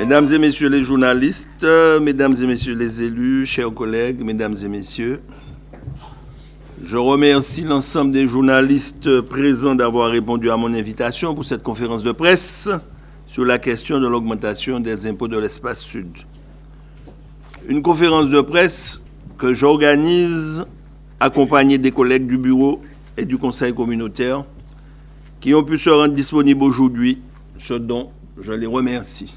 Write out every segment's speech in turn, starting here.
Mesdames et messieurs les journalistes, mesdames et messieurs les élus, chers collègues, mesdames et messieurs, je remercie l'ensemble des journalistes présents d'avoir répondu à mon invitation pour cette conférence de presse sur la question de l'augmentation des impôts de l'espace sud. Une conférence de presse que j'organise accompagné des collègues du bureau et du conseil communautaire qui ont pu se rendre disponibles aujourd'hui, ce dont je les remercie.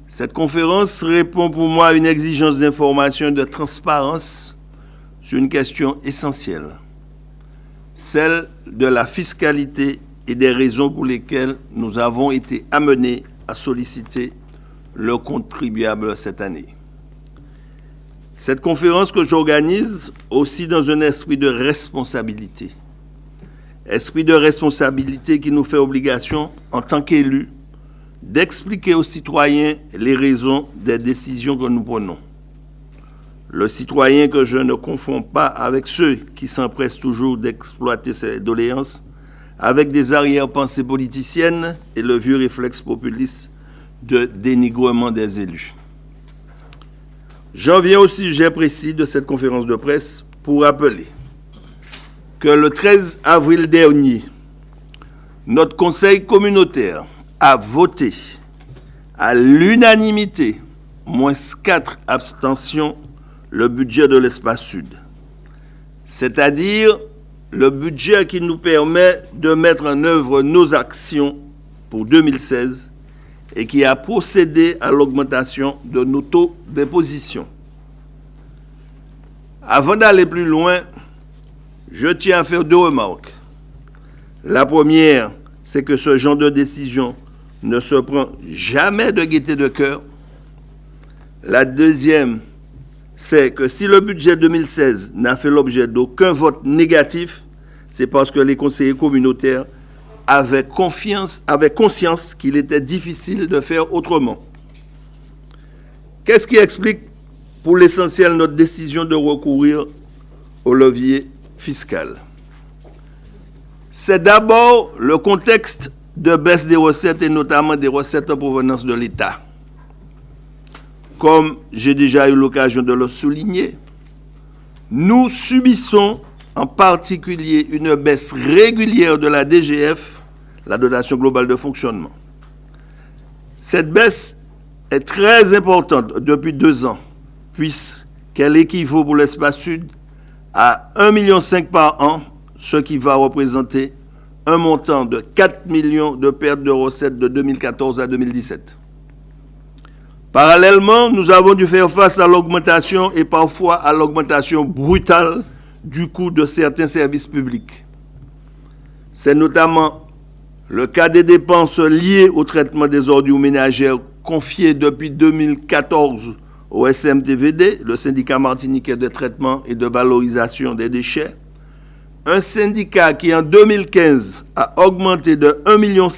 Cette conférence répond pour moi à une exigence d'information et de transparence sur une question essentielle, celle de la fiscalité et des raisons pour lesquelles nous avons été amenés à solliciter le contribuable cette année. Cette conférence que j'organise aussi dans un esprit de responsabilité qui nous fait obligation, en tant qu'élus, d'expliquer aux citoyens les raisons des décisions que nous prenons. Le citoyen que je ne confonds pas avec ceux qui s'empressent toujours d'exploiter ses doléances avec des arrière-pensées politiciennes et le vieux réflexe populiste de dénigrement des élus. J'en viens au sujet précis de cette conférence de presse pour rappeler que le 13 avril dernier, notre conseil communautaire a voté à l'unanimité, moins 4 abstentions, le budget de l'espace sud. C'est-à-dire le budget qui nous permet de mettre en œuvre nos actions pour 2016 et qui a procédé à l'augmentation de nos taux d'imposition. Avant d'aller plus loin, je tiens à faire 2 remarques. La première, c'est que ce genre de décision ne se prend jamais de gaieté de cœur. La deuxième, c'est que si le budget 2016 n'a fait l'objet d'aucun vote négatif, c'est parce que les conseillers communautaires avaient conscience qu'il était difficile de faire autrement. Qu'est-ce qui explique pour l'essentiel notre décision de recourir au levier fiscal? C'est d'abord le contexte de baisse des recettes et notamment des recettes en provenance de l'État. Comme j'ai déjà eu l'occasion de le souligner, nous subissons en particulier une baisse régulière de la DGF, la dotation globale de fonctionnement. Cette baisse est très importante depuis 2 ans, puisqu'elle équivaut pour l'espace sud à 1,5 million par an, ce qui va représenter un montant de 4 millions de pertes de recettes de 2014 à 2017. Parallèlement, nous avons dû faire face à l'augmentation et parfois à l'augmentation brutale du coût de certains services publics. C'est notamment le cas des dépenses liées au traitement des ordures ménagères confiées depuis 2014 au SMTVD, le syndicat martiniquais de traitement et de valorisation des déchets, un syndicat qui en 2015 a augmenté de 1,5 million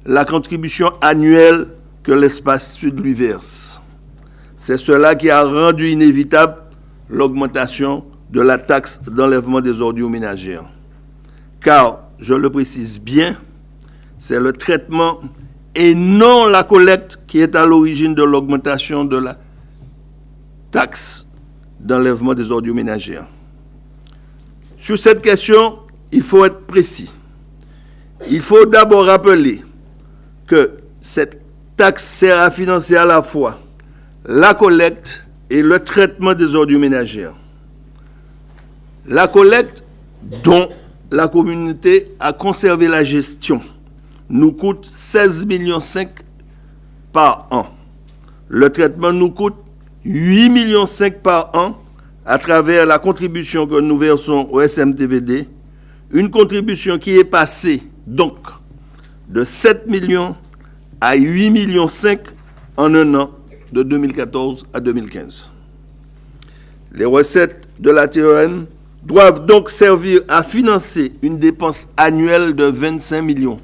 la contribution annuelle que l'espace sud lui verse. C'est cela qui a rendu inévitable l'augmentation de la taxe d'enlèvement des ordures ménagères. Car, je le précise bien, c'est le traitement et non la collecte qui est à l'origine de l'augmentation de la taxe d'enlèvement des ordures ménagères. Sur cette question, il faut être précis. Il faut d'abord rappeler que cette taxe sert à financer à la fois la collecte et le traitement des ordures ménagères. La collecte, dont la communauté a conservé la gestion, nous coûte 16,5 millions par an. Le traitement nous coûte 8,5 millions par an à travers la contribution que nous versons au SMTVD, une contribution qui est passée donc de 7 millions à 8,5 millions en un an, de 2014 à 2015. Les recettes de la TEN doivent donc servir à financer une dépense annuelle de 25 millions,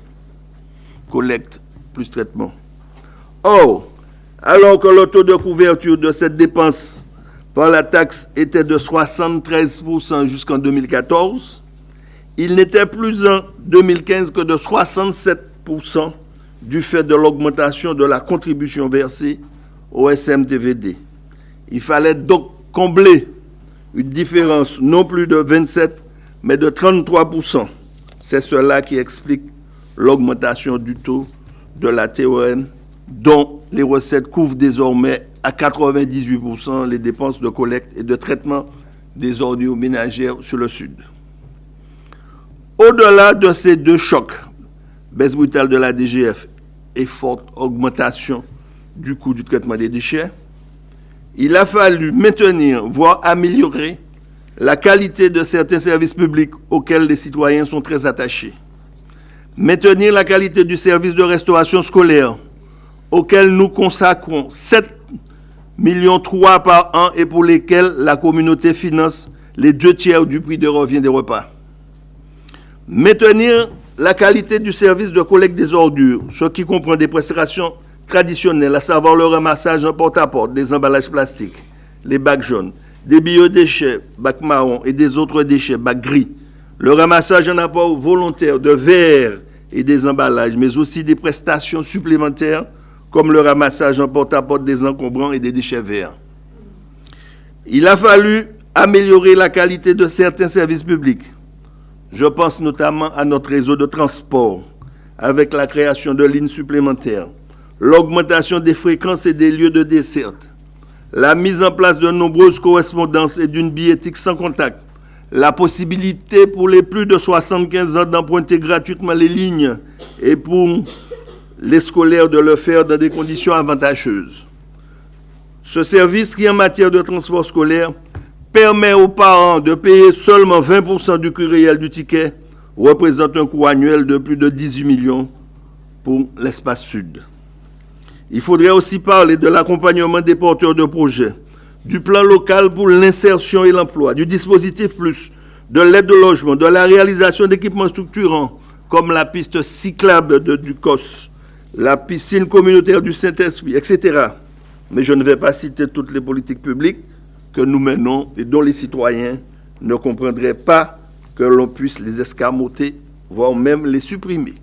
collecte plus traitement. Or, alors que le taux de couverture de cette dépense par la taxe était de 73% jusqu'en 2014, il n'était plus en 2015 que de 67% du fait de l'augmentation de la contribution versée au SMTVD. Il fallait donc combler une différence non plus de 27, mais de 33%. C'est cela qui explique l'augmentation du taux de la TOM, dont les recettes couvrent désormais à 98% les dépenses de collecte et de traitement des ordures ménagères sur le Sud. Au-delà de ces deux chocs, baisse brutale de la DGF et forte augmentation du coût du traitement des déchets, il a fallu maintenir, voire améliorer, la qualité de certains services publics auxquels les citoyens sont très attachés. Maintenir la qualité du service de restauration scolaire, auquel nous consacrons 7,3 millions par an et pour lesquels la communauté finance les 2/3 du prix de revient des repas. Maintenir la qualité du service de collecte des ordures, ce qui comprend des prestations traditionnelles, à savoir le ramassage en porte-à-porte des emballages plastiques, les bacs jaunes, des biodéchets, bacs marrons et des autres déchets, bacs gris, le ramassage en apport volontaire de verres et des emballages, mais aussi des prestations supplémentaires comme le ramassage en porte-à-porte des encombrants et des déchets verts. Il a fallu améliorer la qualité de certains services publics. Je pense notamment à notre réseau de transport, avec la création de lignes supplémentaires, l'augmentation des fréquences et des lieux de desserte, la mise en place de nombreuses correspondances et d'une billettique sans contact, la possibilité pour les plus de 75 ans d'emprunter gratuitement les lignes et pour les scolaires de le faire dans des conditions avantageuses. Ce service qui, en matière de transport scolaire, permet aux parents de payer seulement 20% du coût réel du ticket, représente un coût annuel de plus de 18 millions pour l'espace sud. Il faudrait aussi parler de l'accompagnement des porteurs de projets, du plan local pour l'insertion et l'emploi, du dispositif plus, de l'aide au logement, de la réalisation d'équipements structurants, comme la piste cyclable du COS, la piscine communautaire du Saint-Esprit, etc. Mais je ne vais pas citer toutes les politiques publiques que nous menons et dont les citoyens ne comprendraient pas que l'on puisse les escamoter, voire même les supprimer.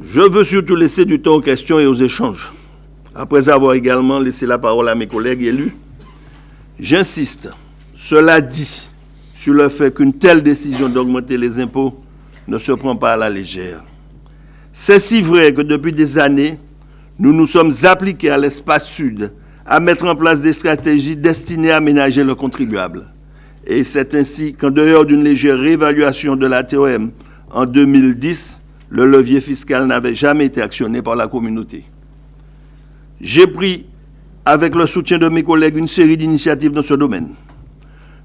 Je veux surtout laisser du temps aux questions et aux échanges. Après avoir également laissé la parole à mes collègues élus, j'insiste, cela dit, sur le fait qu'une telle décision d'augmenter les impôts ne se prend pas à la légère. C'est si vrai que depuis des années, nous nous sommes appliqués à l'espace sud à mettre en place des stratégies destinées à ménager le contribuable. Et c'est ainsi qu'en dehors d'une légère réévaluation de la TOM en 2010, le levier fiscal n'avait jamais été actionné par la communauté. J'ai pris, avec le soutien de mes collègues, une série d'initiatives dans ce domaine.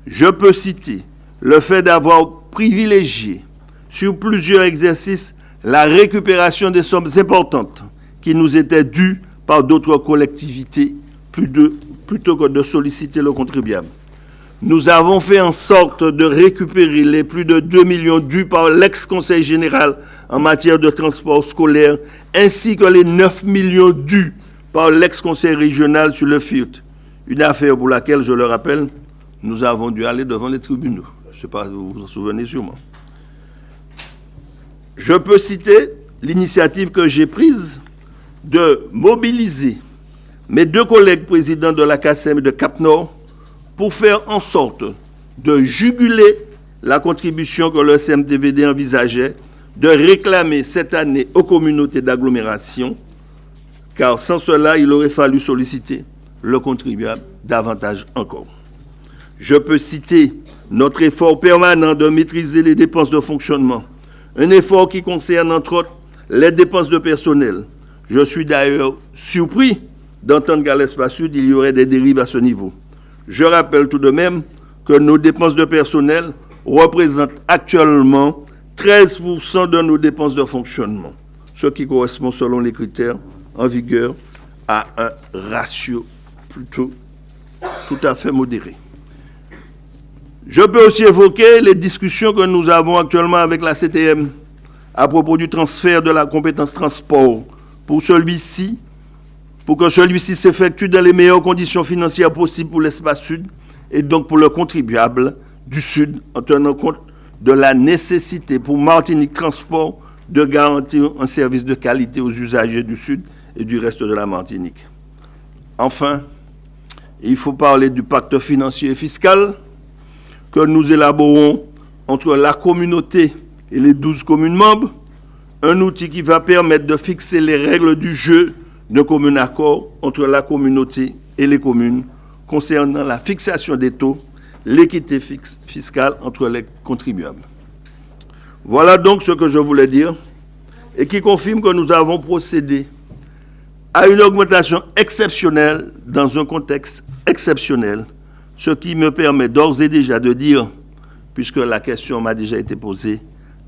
Je peux citer le fait d'avoir privilégié sur plusieurs exercices la récupération des sommes importantes qui nous étaient dues par d'autres collectivités plutôt que de solliciter le contribuable. Nous avons fait en sorte de récupérer les plus de 2 millions dus par l'ex-conseil général en matière de transport scolaire, ainsi que les 9 millions dus par l'ex-conseil régional sur le FIRT. Une affaire pour laquelle, je le rappelle, nous avons dû aller devant les tribunaux. Je ne sais pas si vous vous en souvenez sûrement. Je peux citer l'initiative que j'ai prise de mobiliser mes deux collègues présidents de la CACEM et de Cap-Nord pour faire en sorte de juguler la contribution que le SMTVD envisageait de réclamer cette année aux communautés d'agglomération, car sans cela, il aurait fallu solliciter le contribuable davantage encore. Je peux citer notre effort permanent de maîtriser les dépenses de fonctionnement, un effort qui concerne entre autres les dépenses de personnel. Je suis d'ailleurs surpris d'entendre qu'à l'espace sud, il y aurait des dérives à ce niveau. Je rappelle tout de même que nos dépenses de personnel représentent actuellement 13% de nos dépenses de fonctionnement, ce qui correspond selon les critères en vigueur à un ratio plutôt tout à fait modéré. Je peux aussi évoquer les discussions que nous avons actuellement avec la CTM à propos du transfert de la compétence transport pour que celui-ci s'effectue dans les meilleures conditions financières possibles pour l'espace sud et donc pour le contribuable du sud, en tenant compte de la nécessité pour Martinique Transport de garantir un service de qualité aux usagers du Sud et du reste de la Martinique. Enfin, il faut parler du pacte financier et fiscal que nous élaborons entre la communauté et les 12 communes membres, un outil qui va permettre de fixer les règles du jeu d'un commun accord entre la communauté et les communes concernant la fixation des taux, l'équité fiscale entre les contribuables. Voilà donc ce que je voulais dire et qui confirme que nous avons procédé à une augmentation exceptionnelle dans un contexte exceptionnel, ce qui me permet d'ores et déjà de dire, puisque la question m'a déjà été posée,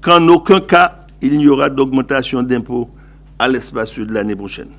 qu'en aucun cas il n'y aura d'augmentation d'impôts à l'espace de l'année prochaine.